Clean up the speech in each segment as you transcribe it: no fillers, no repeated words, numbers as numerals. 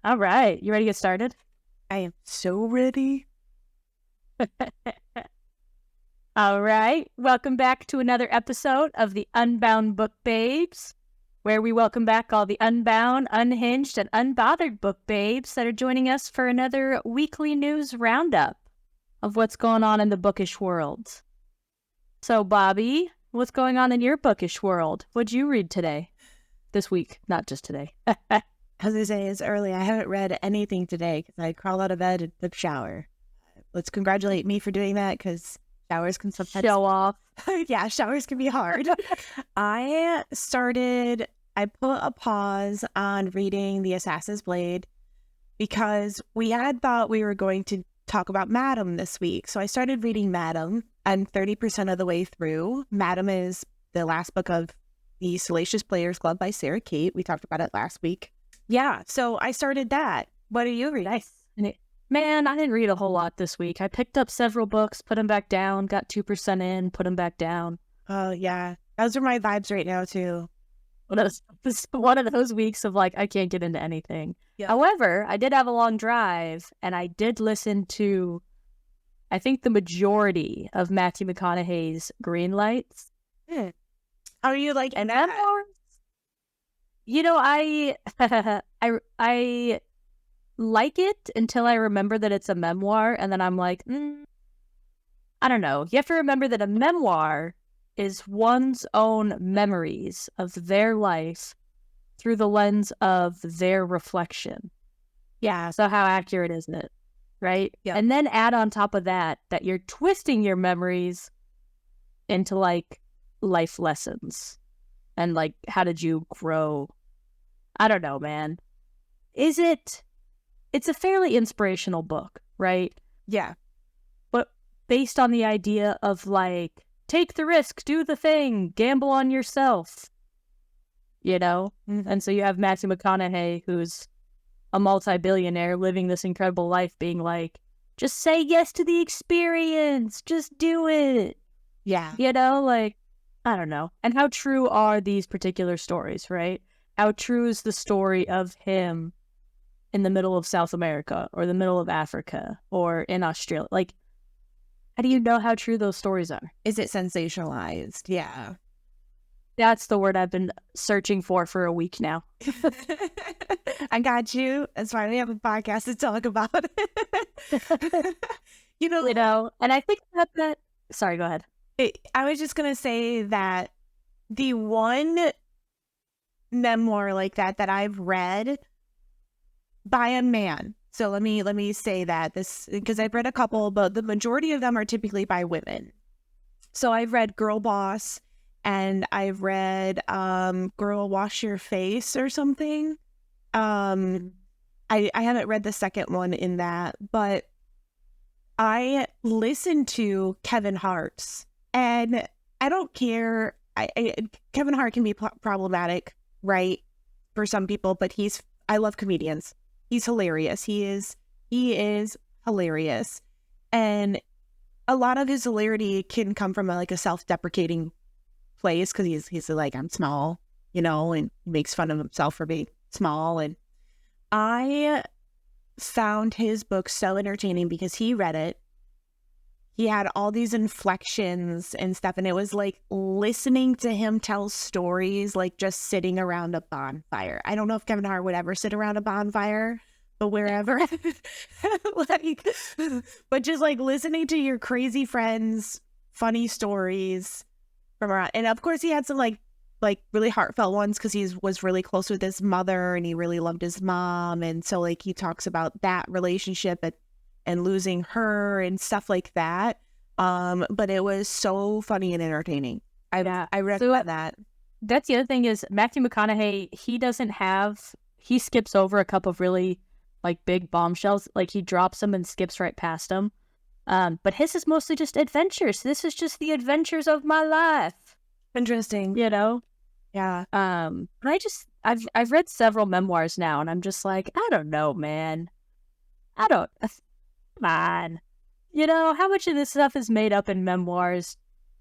All right. You ready to get started? I am so ready. All right. Welcome back to another episode of the Unbound Book Babes, where we welcome back all the unbound, unhinged, and unbothered book babes that are joining us for another weekly news roundup of what's going on in the bookish world. So, Bobby, what's going on in your bookish world? What'd you read today? This week, not just today. As I say, it's early. I haven't read anything today because I crawled out of bed and took a shower. Let's congratulate me for doing that because showers can sometimes... Show off. Yeah, showers can be hard. I put a pause on reading The Assassin's Blade because we had thought we were going to talk about Madam this week. So I started reading Madam. I'm 30% of the way through. Madam is the last book of the Salacious Players Club by Sarah Kate. We talked about it last week. Yeah, so I started that. What are you reading? Nice. Man, I didn't read a whole lot this week. I picked up several books, put them back down, got 2% in, put them back down. Oh, yeah. Those are my vibes right now, too. One of those weeks of like, I can't get into anything. Yeah. However, I did have a long drive, and I did listen to, I think, the majority of Matthew McConaughey's Green Lights. How are you like and memoirs? You know, I like it until I remember that it's a memoir, and then I'm like, I don't know. You have to remember that a memoir is one's own memories of their life through the lens of their reflection. Yeah. So how accurate isn't it? Right? Yeah. And then add on top of that you're twisting your memories into like life lessons and like how did you grow? I don't know, man. It's a fairly inspirational book, right? Yeah. But based on the idea of like, take the risk, do the thing, gamble on yourself, you know? Mm-hmm. And so you have Matthew McConaughey, who's a multi-billionaire living this incredible life, being like, just say yes to the experience, just do it. Yeah. You know, like, I don't know. And how true are these particular stories, right? How true is the story of him in the middle of South America or the middle of Africa or in Australia? Like, how do you know how true those stories are? Is it sensationalized? Yeah. That's the word I've been searching for a week now. I got you. That's why we have a podcast to talk about it. you know, and I think that sorry, go ahead. I was just going to say that the one memoir like that I've read by a man. So let me say that this, because I've read a couple, but the majority of them are typically by women. So I've read Girl Boss and I've read Girl Wash Your Face or something. I haven't read the second one in that, but I listened to Kevin Hart's, and I don't care. Kevin Hart can be problematic, right, for some people, but I love comedians. He's hilarious. He is hilarious. And a lot of his hilarity can come from a self-deprecating place because he's like, I'm small, you know, and he makes fun of himself for being small. And I found his book so entertaining because he read it. He had all these inflections and stuff, and it was like listening to him tell stories, like just sitting around a bonfire. I don't know if Kevin Hart would ever sit around a bonfire, but wherever. But just like listening to your crazy friends' funny stories from around. And of course, he had some like really heartfelt ones because he was really close with his mother and he really loved his mom. And so like he talks about that relationship and losing her and stuff like that. But it was so funny and entertaining. I recommend that. That's the other thing is Matthew McConaughey, he skips over a couple of really like big bombshells. Like he drops them and skips right past them. But his is mostly just adventures. This is just the adventures of my life. Interesting. You know? Yeah. But I've read several memoirs now and I'm just like, I don't know, man. Come on. You know, how much of this stuff is made up in memoirs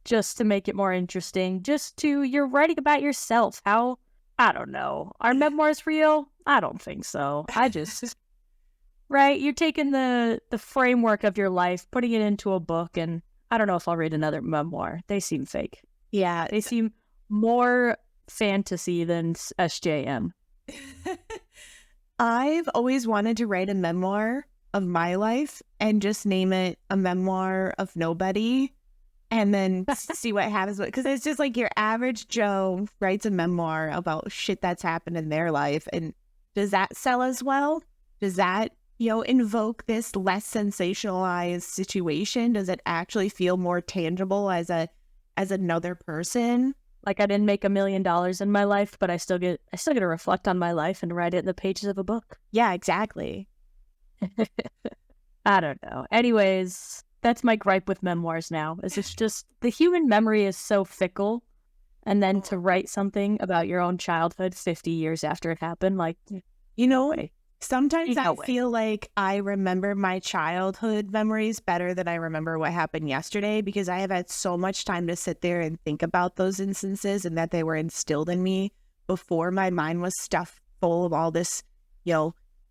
just to make it more interesting? You're writing about yourself. I don't know. Are memoirs real? I don't think so. I just, right? You're taking the framework of your life, putting it into a book, and I don't know if I'll read another memoir. They seem fake. Yeah. They seem more fantasy than SJM. I've always wanted to write a memoir of my life and just name it A Memoir of Nobody and then see what happens. Because it's just like your average Joe writes a memoir about shit that's happened in their life. And does that sell as well? Does that, invoke this less sensationalized situation? Does it actually feel more tangible as another person? Like I didn't make $1 million in my life, but I still get to reflect on my life and write it in the pages of a book. Yeah, exactly. I don't know. Anyways, that's my gripe with memoirs now. Is it's just the human memory is so fickle, and then to write something about your own childhood 50 years after it happened, like, sometimes I feel like I remember my childhood memories better than I remember what happened yesterday because I have had so much time to sit there and think about those instances and that they were instilled in me before my mind was stuffed full of all this,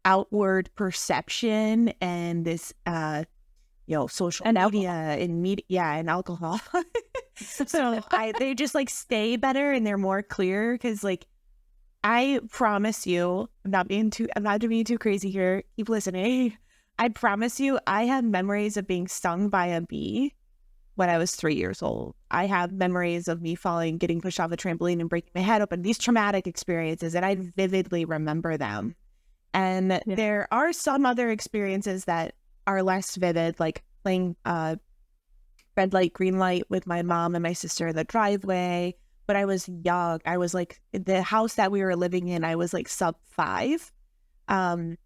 outward perception and this, social and media and alcohol. So they just like stay better and they're more clear because like, I promise you, I'm not being too crazy here. Keep listening. I promise you, I have memories of being stung by a bee when I was 3 years old. I have memories of me getting pushed off a trampoline and breaking my head open. These traumatic experiences, and I vividly remember them. And there are some other experiences that are less vivid, like playing red light, green light with my mom and my sister in the driveway. But I was young. I was like, the house that we were living in, I was like sub 5. I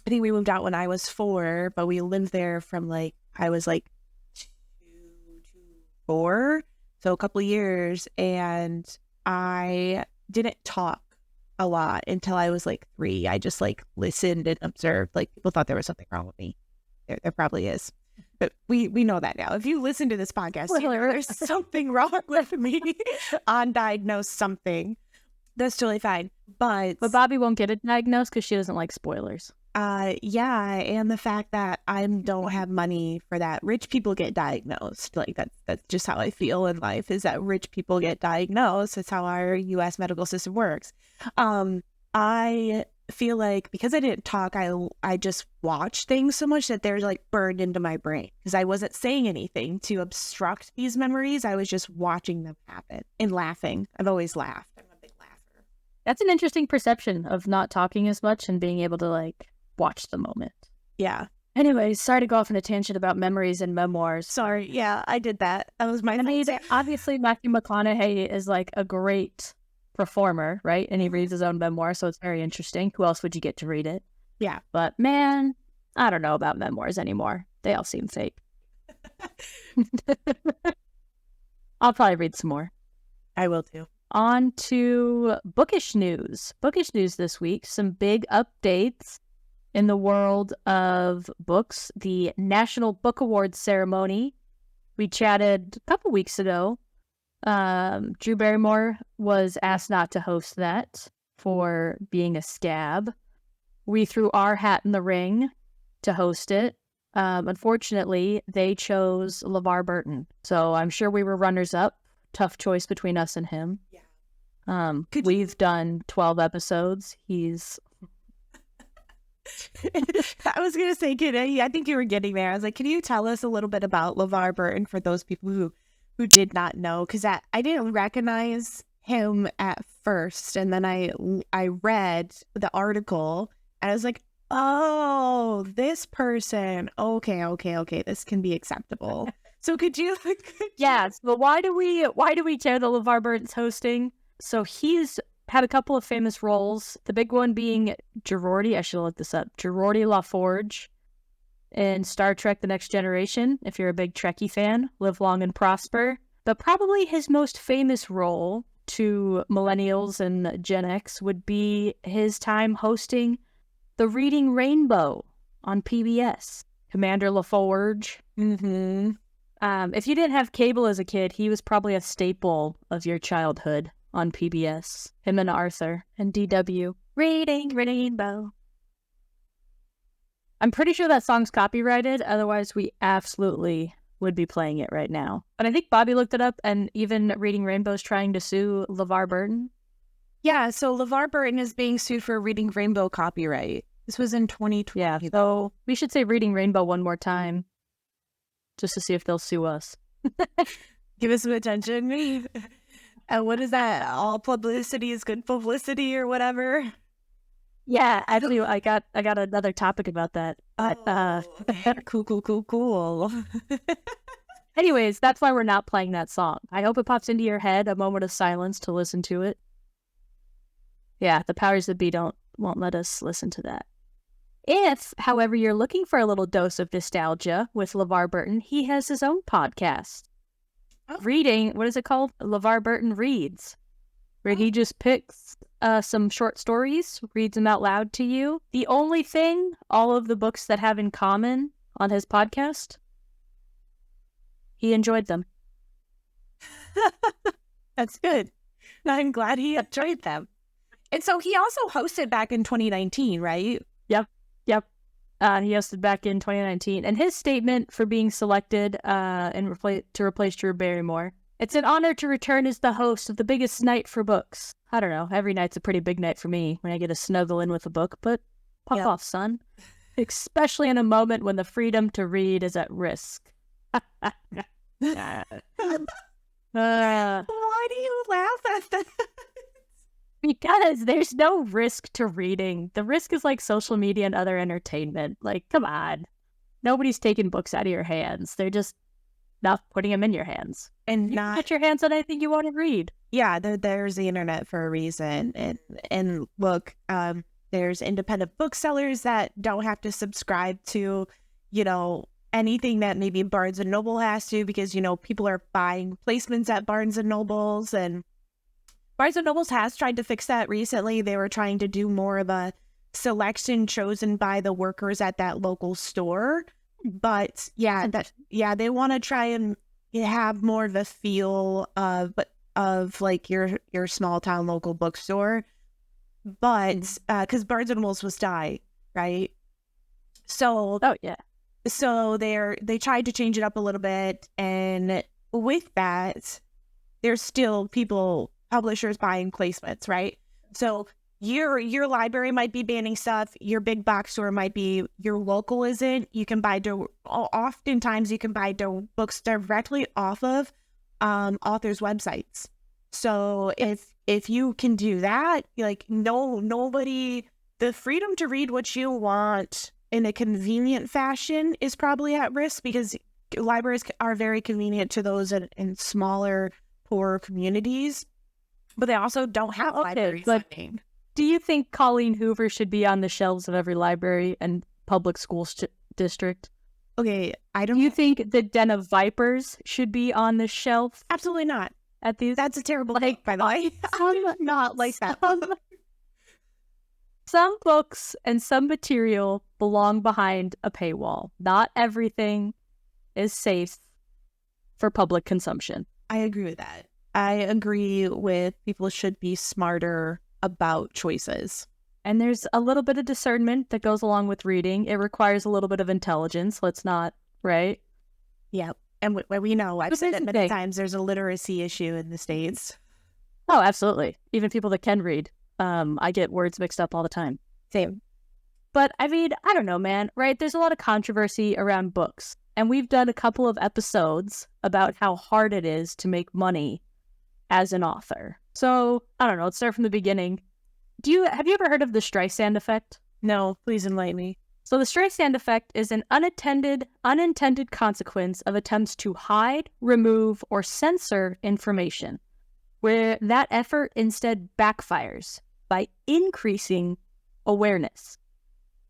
think we moved out when I was 4, but we lived there from I was 2 to 4. So a couple of years. And I didn't talk a lot until I was 3. I just listened and observed. People thought there was something wrong with me. There probably is. But we know that now. If you listen to this podcast, there's something wrong with me. Undiagnosed something. That's totally fine. But Bobby won't get it diagnosed because she doesn't like spoilers. Yeah, and the fact that I don't have money for that. Rich people get diagnosed. That's just how I feel in life, is that rich people get diagnosed. It's how our U.S. medical system works. I feel like because I didn't talk, I just watched things so much that they're burned into my brain because I wasn't saying anything to obstruct these memories. I was just watching them happen and laughing. I've always laughed. I'm a big laugher. That's an interesting perception of not talking as much and being able to watch the moment. Yeah. Anyways, sorry to go off on a tangent about memories and memoirs. Sorry. Yeah, I did that. That was my obviously Matthew McConaughey is a great performer, right? And he reads his own memoir, so it's very interesting. Who else would you get to read it? Yeah. But man, I don't know about memoirs anymore. They all seem fake. I'll probably read some more. I will too. On to bookish news. Bookish news this week. Some big updates in the world of books. The National Book Awards ceremony. We chatted a couple weeks ago. Drew Barrymore was asked not to host that for being a scab. We threw our hat in the ring to host it. Unfortunately, they chose LeVar Burton. So I'm sure we were runners up. Tough choice between us and him. Yeah. We've done 12 episodes. He's... I was going to say, I think you were getting there. I was like, can you tell us a little bit about LeVar Burton for those people who did not know? Because I didn't recognize him at first. And then I read the article and I was like, oh, this person. Okay. This can be acceptable. So could you? Yes. But why do we care that LeVar Burton's hosting? So he's had a couple of famous roles. The big one being Geordi. I should look this up. Geordi LaForge in Star Trek: The Next Generation. If you're a big Trekkie fan, live long and prosper. But probably his most famous role to millennials and Gen X would be his time hosting The Reading Rainbow on PBS. Commander LaForge. Mm-hmm. If you didn't have cable as a kid, he was probably a staple of your childhood on PBS. Him and Arthur and DW. Reading Rainbow. I'm pretty sure that song's copyrighted. Otherwise, we absolutely would be playing it right now. But I think Bobby looked it up, and even Reading Rainbow's trying to sue LeVar Burton. Yeah, so LeVar Burton is being sued for Reading Rainbow copyright. This was in 2020. Yeah, so we should say Reading Rainbow one more time, just to see if they'll sue us. Give us some attention. And what is that? All publicity is good publicity or whatever? Yeah, actually, I got another topic about that. Cool. Anyways, that's why we're not playing that song. I hope it pops into your head, a moment of silence to listen to it. Yeah, the powers that be won't let us listen to that. If, however, you're looking for a little dose of nostalgia with LeVar Burton, he has his own podcast. Reading, what is it called? LeVar Burton Reads, where he just picks some short stories, reads them out loud to you. The only thing all of the books that have in common on his podcast, he enjoyed them. That's good. I'm glad he enjoyed them. And so he also hosted back in 2019, right? Yep. He hosted back in 2019. And his statement for being selected to replace Drew Barrymore: "It's an honor to return as the host of the biggest night for books." I don't know. Every night's a pretty big night for me when I get to snuggle in with a book, but pop off, son. Especially in a moment when the freedom to read is at risk. Why do you laugh at that? Because there's no risk to reading. The risk is like social media and other entertainment. Like, come on. Nobody's taking books out of your hands. They're just not putting them in your hands. And you not put your hands on anything you want to read. Yeah, there's the internet for a reason. And look, there's independent booksellers that don't have to subscribe to, anything that maybe Barnes and Noble has to, because, people are buying placements at Barnes and Nobles, and Barnes and Nobles has tried to fix that recently. They were trying to do more of a selection chosen by the workers at that local store. But they want to try and have more of a feel of like your small town local bookstore. But because Barnes and Nobles was die, right? So so they tried to change it up a little bit, and with that, there's still publishers buying placements, right? So your library might be banning stuff, your big box store might be, your local isn't. You can buy oftentimes you can buy books directly off of authors' websites. So if you can do that, like nobody, the freedom to read what you want in a convenient fashion is probably at risk, because libraries are very convenient to those in smaller, poorer communities. But they also don't have libraries. But do you think Colleen Hoover should be on the shelves of every library and public school district? Okay, I don't. Do you think the Den of Vipers should be on the shelf? Absolutely not. At these, that's a terrible book, by the way. I'm not like that. Some books and some material belong behind a paywall. Not everything is safe for public consumption. I agree with that. I agree with people should be smarter about choices. And there's a little bit of discernment that goes along with reading. It requires a little bit of intelligence. Let's not, right? Yeah. And we know, I've said it many times, there's a literacy issue in the States. Oh, absolutely. Even people that can read. I get words mixed up all the time. Same. But I mean, I don't know, man, right? There's a lot of controversy around books. And we've done a couple of episodes about how hard it is to make money as an author. So, I don't know, let's start from the beginning. Have you ever heard of the Streisand effect? No, please enlighten me. So the Streisand effect is an unintended consequence of attempts to hide, remove, or censor information, where that effort instead backfires by increasing awareness.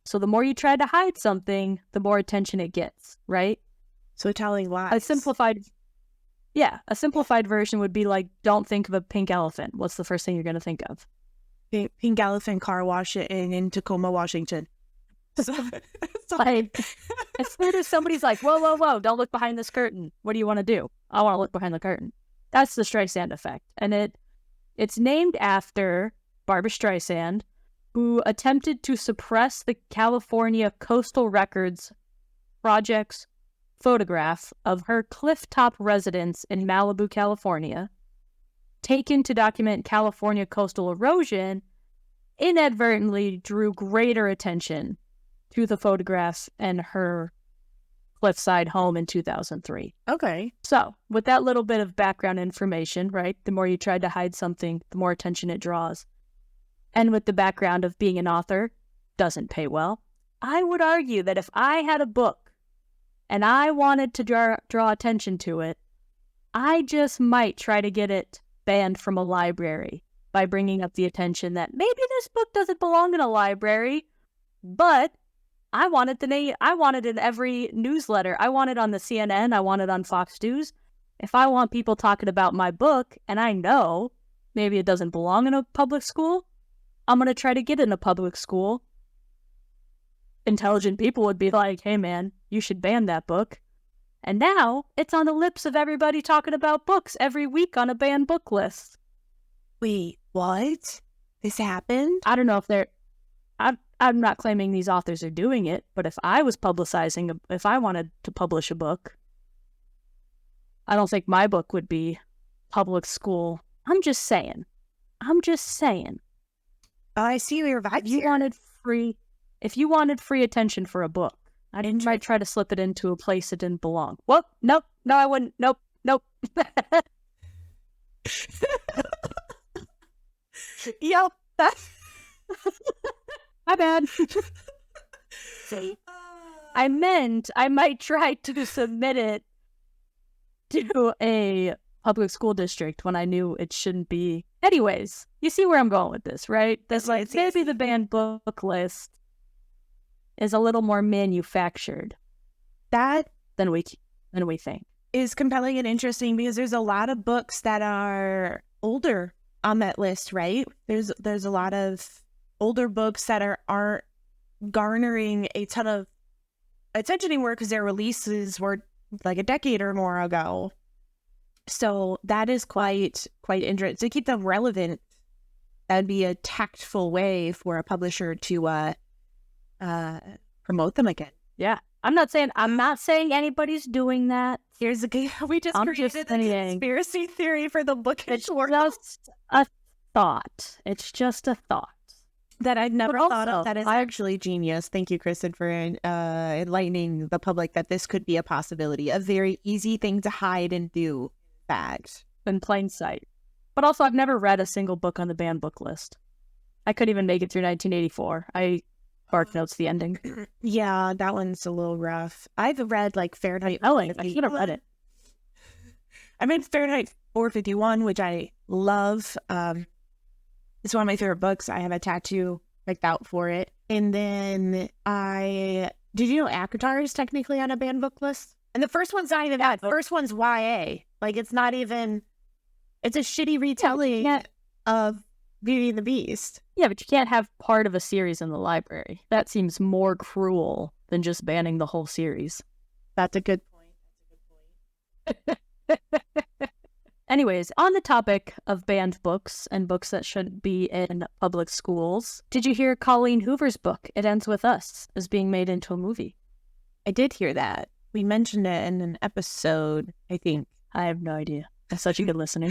So the more you try to hide something, the more attention it gets, right? So telling lies. A simplified version would be like, don't think of a pink elephant. What's the first thing you're going to think of? Pink elephant car wash in Tacoma, Washington. Like, as soon as somebody's like, whoa, don't look behind this curtain. What do you want to do? I want to look behind the curtain. That's the Streisand effect. And it's named after Barbra Streisand, who attempted to suppress the California Coastal Records Project's photograph of her clifftop residence in Malibu, California, taken to document California coastal erosion, inadvertently drew greater attention to the photographs and her cliffside home in 2003. Okay. So, with that little bit of background information, right, the more you try to hide something, the more attention it draws. And with the background of being an author, doesn't pay well. I would argue that if I had a book and I wanted to draw attention to it, I just might try to get it banned from a library by bringing up the attention that maybe this book doesn't belong in a library, but I want it in every newsletter. I want it on the CNN. I want it on Fox News. If I want people talking about my book and I know maybe it doesn't belong in a public school, I'm going to try to get it in a public school. Intelligent people would be like, hey man, you should ban that book. And now it's on the lips of everybody talking about books every week on a banned book list. Wait, what? This happened? I don't know if they're... I'm not claiming these authors are doing it, but if I was publicizing, if I wanted to publish a book, I don't think my book would be public school. I'm just saying. Oh, I see your vibes If you wanted free attention for a book, I might try to slip it into a place it didn't belong. Whoop, nope, no, I wouldn't. Nope. Yep, that's... My bad. See, I meant I might try to submit it to a public school district when I knew it shouldn't be. Anyways, you see where I'm going with this, right? That's like maybe the banned book list is a little more manufactured that than we think. Is compelling and interesting because there's a lot of books that are older on that list, right? There's a lot of older books that aren't garnering a ton of attention anymore because their releases were like a decade or more ago. So that is quite interesting. To keep them relevant, that would be a tactful way for a publisher to promote them again. Yeah. I'm not saying anybody's doing that. Here's a we just created a conspiracy theory for the bookish world. It's just a thought. It's just a thought that I'd never thought of. That is actually genius. Thank you, Kristin, for enlightening the public that this could be a possibility. A very easy thing to hide and do. Fact. In plain sight. But also, I've never read a single book on the banned book list. I couldn't even make it through 1984. I Bark Notes the ending. Yeah, that one's a little rough. I've read like Fahrenheit. I should have read it. I read Fahrenheit 451, which I love. It's one of my favorite books. I have a tattoo picked out for it. And then did you know ACOTAR is technically on a banned book list? And the first one's not even that. The first one's YA. Like it's not even. It's a shitty retelling of Beauty and the Beast. Yeah, but you can't have part of a series in the library. That seems more cruel than just banning the whole series. That's a good point. Anyways, on the topic of banned books and books that should be in public schools, did you hear Colleen Hoover's book, It Ends With Us, is being made into a movie? I did hear that. We mentioned it in an episode, I think. I have no idea. I'm such a good listener.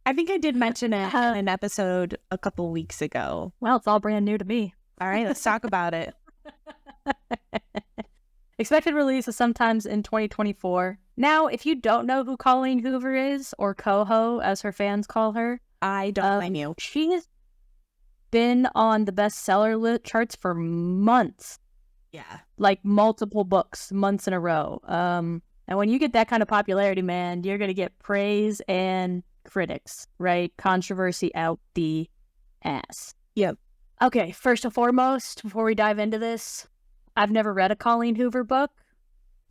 I think I did mention it in an episode a couple weeks ago. Well, it's all brand new to me. All right, let's talk about it. Expected release is sometimes in 2024. Now, if you don't know who Colleen Hoover is, or Coho, as her fans call her, I don't blame you. She has been on the bestseller charts for months. Yeah. Like multiple books, months in a row. And when you get that kind of popularity, man, you're going to get praise and critics, right? Controversy out the ass. Yep. Okay, first and foremost, before we dive into this, I've never read a Colleen Hoover book.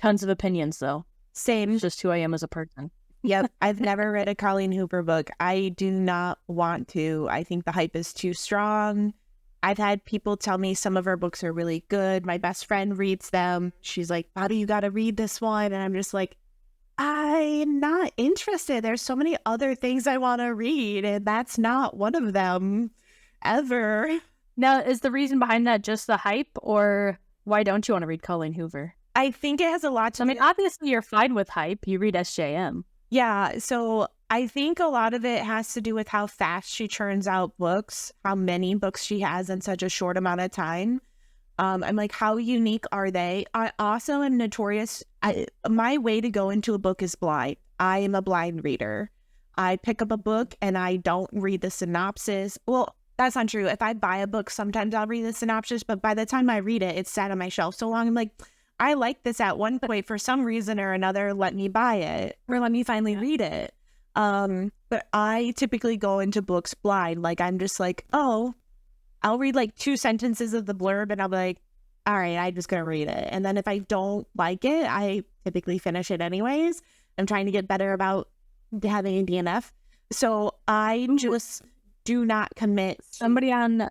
Tons of opinions, though. Same. Just who I am as a person. Yep. I've never read a Colleen Hoover book. I do not want to. I think the hype is too strong. I've had people tell me some of her books are really good. My best friend reads them. She's like, Bobby, you got to read this one. And I'm just like, I'm not interested. There's so many other things I want to read, and that's not one of them ever. Now, is the reason behind that just the hype, or why don't you want to read Colleen Hoover? I think it has a lot to I mean, obviously you're fine with hype. You read SJM. Yeah, so I think a lot of it has to do with how fast she churns out books, how many books she has in such a short amount of time. I'm like, how unique are they? I also am notorious. My way to go into a book is blind. I am a blind reader. I pick up a book and I don't read the synopsis. Well, that's not true. If I buy a book, sometimes I'll read the synopsis, but by the time I read it, it's sat on my shelf so long. I'm like, I like this at one point for some reason or another. Let me buy it or let me finally read it. But I typically go into books blind. Like, I'm just like, oh, I'll read like 2 sentences of the blurb and I'll be like, all right, I'm just going to read it. And then if I don't like it, I typically finish it anyways. I'm trying to get better about having a DNF. So I just do not commit. Somebody on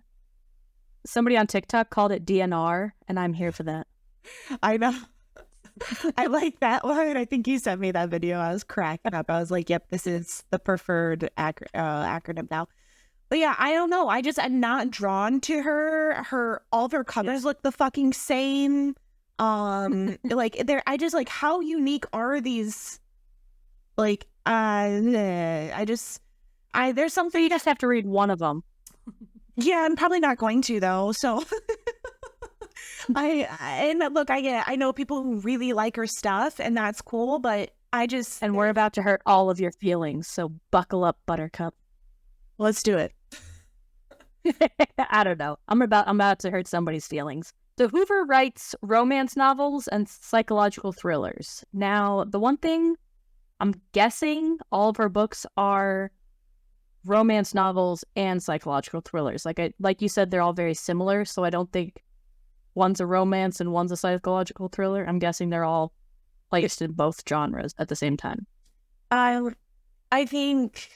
TikTok called it DNR, and I'm here for that. I know. I like that one. I think you sent me that video. I was cracking up. I was like, yep, this is the preferred acronym now. But yeah, I don't know. I'm not drawn to her. All of her covers look the fucking same. Like there's how unique are these? Like, there's something. You just have to read one of them. Yeah, I'm probably not going to though. So I know people who really like her stuff, and that's cool. But and we're about to hurt all of your feelings. So buckle up, Buttercup. Let's do it. I don't know. I'm about to hurt somebody's feelings. So Hoover writes romance novels and psychological thrillers. Now, the one thing I'm guessing all of her books are romance novels and psychological thrillers. Like you said, they're all very similar. So I don't think one's a romance and one's a psychological thriller. I'm guessing they're all placed in both genres at the same time. I think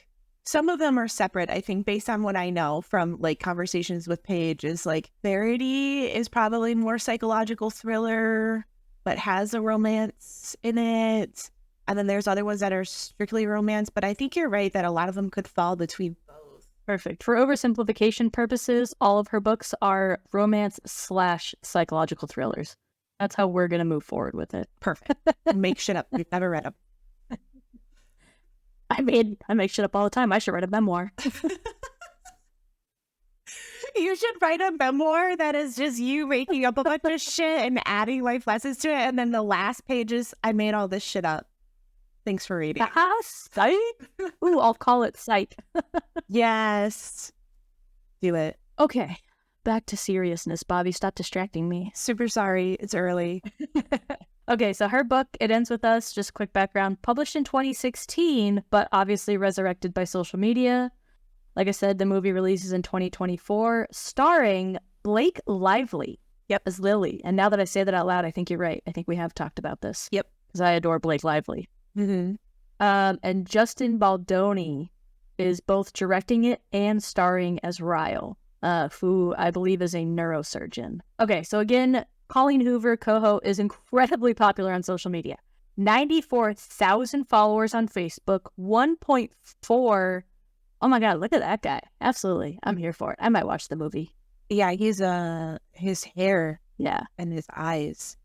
some of them are separate. I think based on what I know from like conversations with Paige is like Verity is probably more psychological thriller, but has a romance in it. And then there's other ones that are strictly romance. But I think you're right that a lot of them could fall between both. Perfect. For oversimplification purposes, all of her books are romance/psychological thrillers. That's how we're going to move forward with it. Perfect. Make shit up. We've never read them. I make shit up all the time. I should write a memoir. You should write a memoir that is just you making up a bunch of shit and adding life lessons to it. And then the last page is, I made all this shit up. Thanks for reading. Sight? Ooh, I'll call it Sight. Yes. Do it. Okay. Back to seriousness, Bobby. Stop distracting me. Super sorry. It's early. Okay, so her book, It Ends With Us, just quick background, published in 2016, but obviously resurrected by social media. Like I said, the movie releases in 2024, starring Blake Lively. Yep. As Lily. And now that I say that out loud, I think you're right. I think we have talked about this. Yep. Because I adore Blake Lively. Mm-hmm. And Justin Baldoni is both directing it and starring as Ryle, who I believe is a neurosurgeon. Okay, so again, Colleen Hoover, Coho, is incredibly popular on social media. 94,000 followers on Facebook, 1.4. Oh my God, look at that guy. Absolutely. I'm here for it. I might watch the movie. Yeah, he's his hair. Yeah. And his eyes.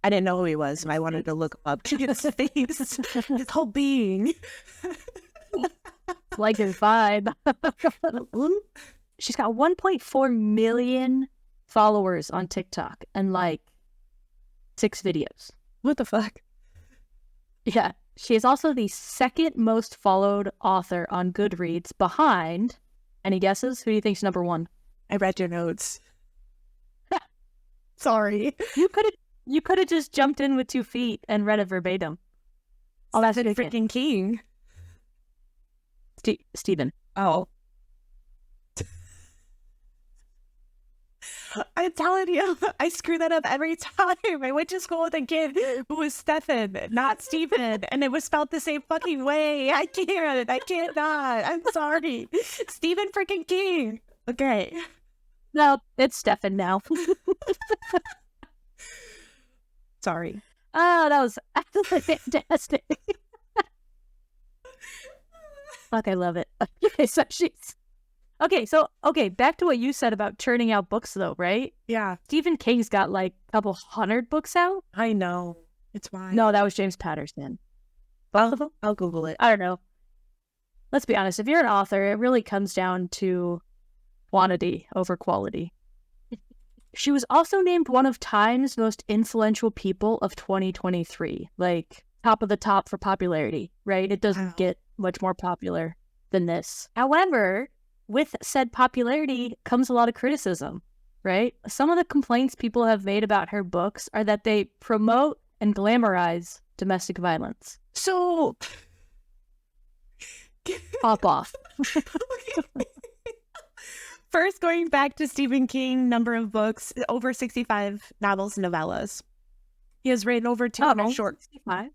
I didn't know who he was, and I wanted to look him up. His face, his whole being. Like his vibe. She's got 1.4 million followers on TikTok and like 6 videos. What the fuck? Yeah. She is also the second most followed author on Goodreads behind, any guesses? Who do you think's number 1? I read your notes. Sorry. You could have just jumped in with 2 feet and read it verbatim. Oh, that's a freaking king. Stephen. Oh. I'm telling you, I screw that up every time. I went to school with a kid who was Stefan, not Stephen, and it was spelled the same fucking way. I can't not. I'm sorry. Stephen freaking King. Okay. No, it's Stefan now. Sorry. Oh, that was absolutely fantastic. Fuck, I love it. Okay, so back to what you said about churning out books, though, right? Yeah. Stephen King's got like a couple hundred books out. I know. It's fine. No, that was James Patterson. Well, I'll Google it. I don't know. Let's be honest. If you're an author, it really comes down to quantity over quality. She was also named one of Time's most influential people of 2023. Like, top of the top for popularity, right? It doesn't get much more popular than this. However, with said popularity comes a lot of criticism, right? Some of the complaints people have made about her books are that they promote and glamorize domestic violence. So, Pop off. First, going back to Stephen King, number of books, over 65 novels and novellas. He has written over 200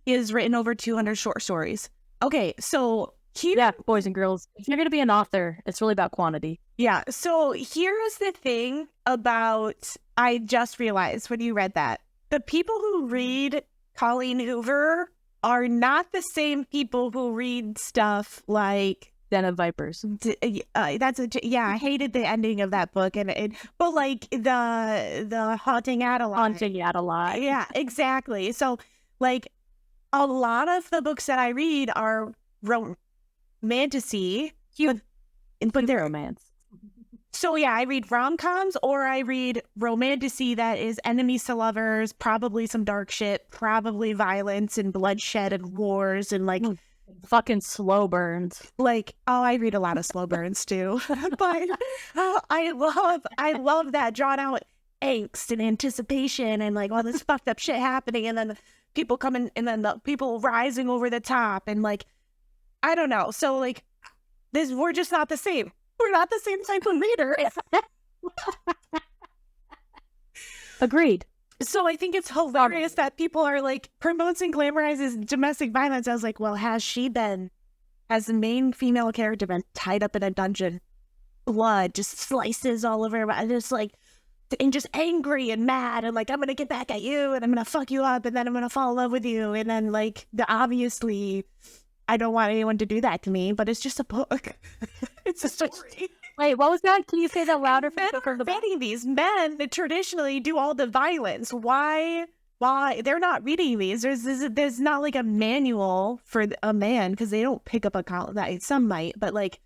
He has written over 200 short stories. Okay, so yeah, boys and girls, if you're going to be an author, it's really about quantity. Yeah, so here's the thing about, I just realized when you read that, the people who read Colleen Hoover are not the same people who read stuff like Den of Vipers. I hated the ending of that book, but like the Haunting Adeline. Yeah, exactly. So like a lot of the books that I read are romantasy, but they're romance. So yeah, I read rom-coms or I read romantasy that is enemies to lovers, probably some dark shit, probably violence and bloodshed and wars and like fucking slow burns. Like, I read a lot of slow burns too. But I love that drawn out angst and anticipation and like all this fucked up shit happening and then the people coming and then the people rising over the top and like I don't know. So like we're just not the same. We're not the same type of reader. Agreed. So I think it's hilarious that people are like promotes and glamorizes domestic violence. I was like, well, has the main female character been tied up in a dungeon? Blood just slices all over her, and just angry and mad and like, I'm going to get back at you and I'm going to fuck you up and then I'm going to fall in love with you. And then like obviously I don't want anyone to do that to me, but it's just a book. It's a story. Wait, what was that? Can you say that louder? These men that traditionally do all the violence. Why they're not reading these? There's not like a manual for a man because they don't pick up a column. Some might, but like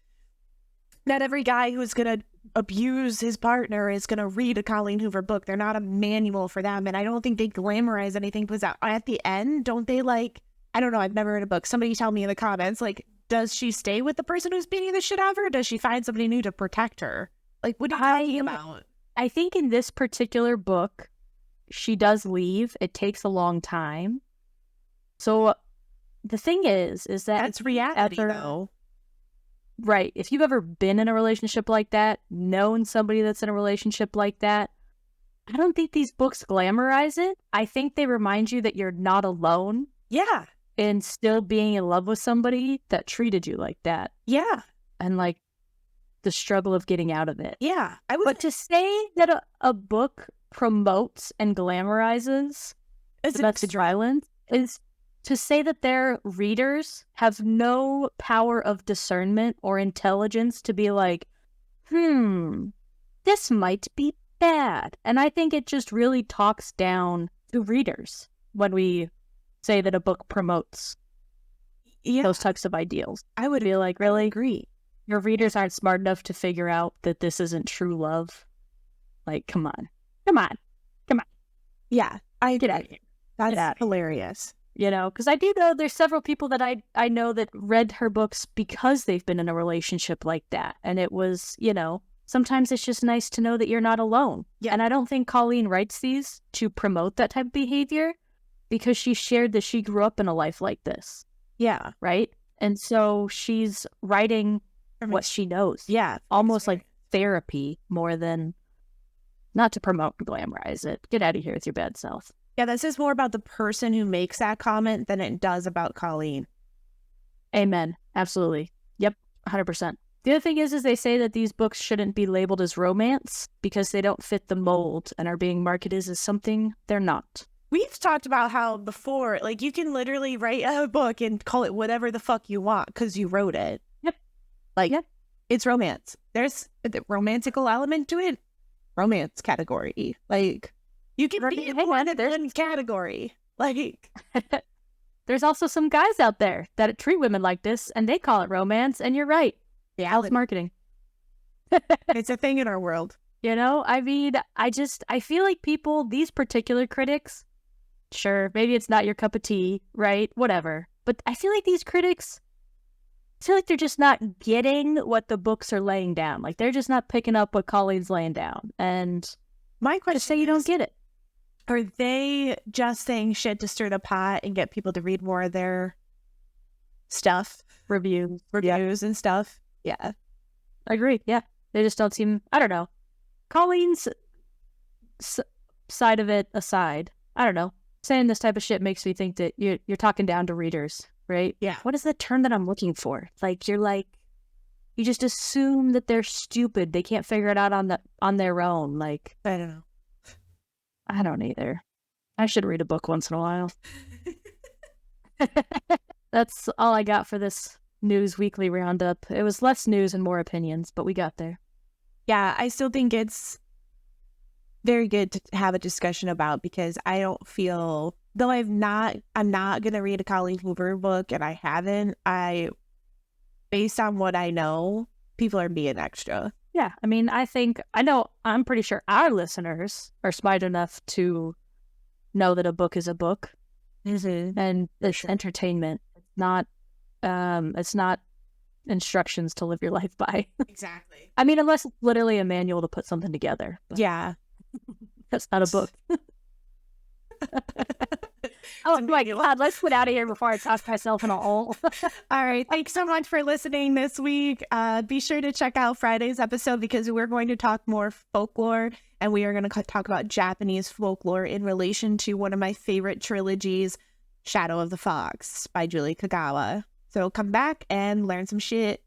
not every guy who's gonna abuse his partner is gonna read a Colleen Hoover book. They're not a manual for them, and I don't think they glamorize anything because at the end, don't they like? I don't know. I've never read a book. Somebody tell me in the comments, like, does she stay with the person who's beating the shit out of her? Or does she find somebody new to protect her? Like, what are you talking about? I think in this particular book, she does leave. It takes a long time. So the thing is that that's reality, though. Right. If you've ever been in a relationship like that, known somebody that's in a relationship like that, I don't think these books glamorize it. I think they remind you that you're not alone. Yeah. And still being in love with somebody that treated you like that. Yeah. And like the struggle of getting out of it. Yeah. But to say that a book promotes and glamorizes domestic violence is to say that their readers have no power of discernment or intelligence to be like, this might be bad. And I think it just really talks down to readers when we say that a book promotes those types of ideals. I would be like, really agree. Your readers aren't smart enough to figure out that this isn't true love. Like, come on. Yeah, I get out of here. That's hilarious. You know, because I do know there's several people that I know that read her books because they've been in a relationship like that. And it was, you know, sometimes it's just nice to know that you're not alone. Yeah. And I don't think Colleen writes these to promote that type of behavior because she shared that she grew up in a life like this. Yeah. Right? And so she's writing what she knows. Yeah. Almost like therapy more than not to promote and glamorize it. Get out of here with your bad self. Yeah, this is more about the person who makes that comment than it does about Colleen. Amen. Absolutely. Yep. 100%. The other thing is they say that these books shouldn't be labeled as romance because they don't fit the mold and are being marketed as something they're not. we've talked about how before, like, you can literally write a book and call it whatever the fuck you want because you wrote it. Yep. Like, Yep. It's romance. There's the romantical element to it. Romance category. Like, you can be in more than one category. Like, there's also some guys out there that treat women like this, and they call it romance, and you're right. yeah, Health marketing. it's a thing in our world. You know, I mean, I feel like people, these particular critics, sure, maybe it's not your cup of tea, right? Whatever. But I feel like these critics, I feel like they're just not getting what the books are laying down. Like, they're just not picking up what Colleen's laying down. And my question just say you don't get it. Are they just saying shit to stir the pot and get people to read more of their stuff? Reviews and stuff? Yeah. I agree. Yeah. They just don't seem, I don't know. Colleen's side of it aside, I don't know. Saying this type of shit makes me think that you're talking down to readers, right? Yeah. What is the term that I'm looking for? Like, you just assume that they're stupid. They can't figure it out on their own. Like, I don't know. I don't either. I should read a book once in a while. That's all I got for this news weekly roundup. It was less news and more opinions, but we got there. Yeah, I still think it's very good to have a discussion about, because I don't feel, though I'm not going to read a Colleen Hoover book, and I haven't, based on what I know, people are being extra. Yeah, I mean, I'm pretty sure our listeners are smart enough to know that a book is a book, and it's entertainment. It's not instructions to live your life by. Exactly. I mean, unless it's literally a manual to put something together. Yeah. That's not a book. Oh my God, let's get out of here before I toss myself in a hole. All right. Thanks so much for listening this week. Be sure to check out Friday's episode, because we're going to talk more folklore, and we are going to talk about Japanese folklore in relation to one of my favorite trilogies, Shadow of the Fox by Julie Kagawa. So come back and learn some shit.